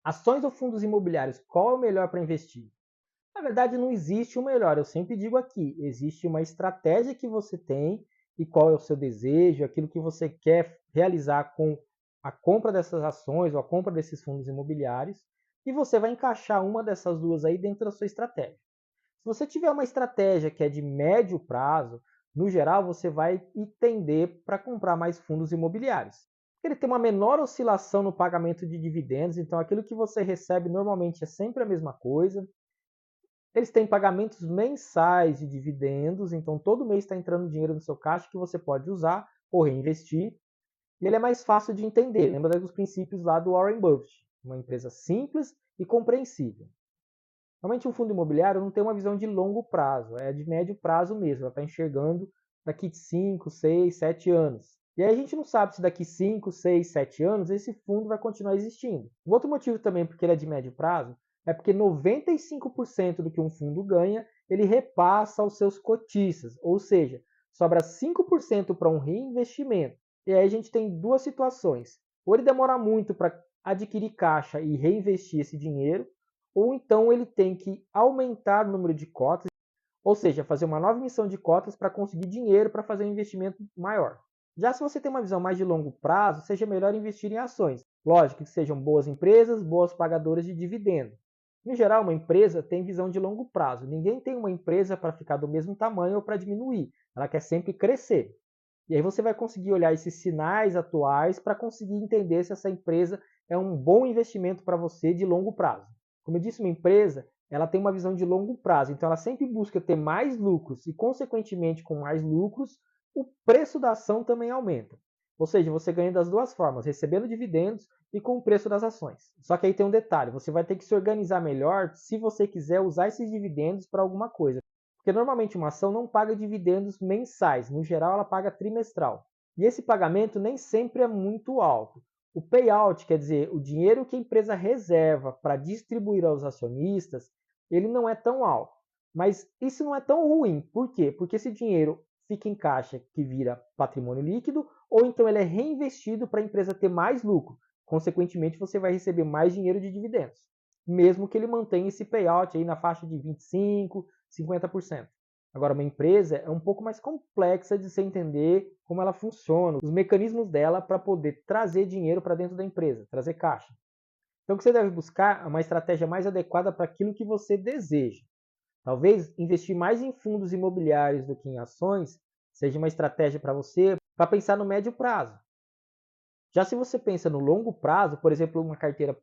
Ações ou fundos imobiliários, qual é o melhor para investir? Na verdade, não existe o melhor. Eu sempre digo aqui, existe uma estratégia que você tem e qual é o seu desejo, aquilo que você quer realizar com a compra dessas ações ou a compra desses fundos imobiliários, e você vai encaixar uma dessas duas aí dentro da sua estratégia. Se você tiver uma estratégia que é de médio prazo, no geral você vai tender para comprar mais fundos imobiliários. Ele tem uma menor oscilação no pagamento de dividendos, então aquilo que você recebe normalmente é sempre a mesma coisa. Eles têm pagamentos mensais de dividendos, então todo mês está entrando dinheiro no seu caixa que você pode usar ou reinvestir. E ele é mais fácil de entender. Lembra dos princípios lá do Warren Buffett. Uma empresa simples e compreensível. Normalmente um fundo imobiliário não tem uma visão de longo prazo, é de médio prazo mesmo. Ela está enxergando daqui 5, 6, 7 anos. E aí a gente não sabe se daqui 5, 6, 7 anos esse fundo vai continuar existindo. Um outro motivo também porque ele é de médio prazo é porque 95% do que um fundo ganha, ele repassa aos seus cotistas, ou seja, sobra 5% para um reinvestimento. E aí a gente tem duas situações. Ou ele demora muito para adquirir caixa e reinvestir esse dinheiro, ou então ele tem que aumentar o número de cotas, ou seja, fazer uma nova emissão de cotas para conseguir dinheiro para fazer um investimento maior. Já se você tem uma visão mais de longo prazo, seja melhor investir em ações. Lógico que sejam boas empresas, boas pagadoras de dividendo. Em geral, uma empresa tem visão de longo prazo. Ninguém tem uma empresa para ficar do mesmo tamanho ou para diminuir. Ela quer sempre crescer. E aí você vai conseguir olhar esses sinais atuais para conseguir entender se essa empresa é um bom investimento para você de longo prazo. Como eu disse, uma empresa ela tem uma visão de longo prazo, então ela sempre busca ter mais lucros e, consequentemente, com mais lucros, o preço da ação também aumenta. Ou seja, você ganha das duas formas, recebendo dividendos e com o preço das ações. Só que aí tem um detalhe, você vai ter que se organizar melhor se você quiser usar esses dividendos para alguma coisa. Porque normalmente uma ação não paga dividendos mensais, no geral ela paga trimestral. E esse pagamento nem sempre é muito alto. O payout, quer dizer, o dinheiro que a empresa reserva para distribuir aos acionistas, ele não é tão alto. Mas isso não é tão ruim. Por quê? Porque esse dinheiro fica em caixa que vira patrimônio líquido, ou então ele é reinvestido para a empresa ter mais lucro. Consequentemente, você vai receber mais dinheiro de dividendos, mesmo que ele mantenha esse payout aí na faixa de 25, 50%. Agora, uma empresa é um pouco mais complexa de se entender como ela funciona, os mecanismos dela para poder trazer dinheiro para dentro da empresa, trazer caixa. Então, o que você deve buscar é uma estratégia mais adequada para aquilo que você deseja. Talvez investir mais em fundos imobiliários do que em ações seja uma estratégia para você para pensar no médio prazo. Já se você pensa no longo prazo, por exemplo, uma carteira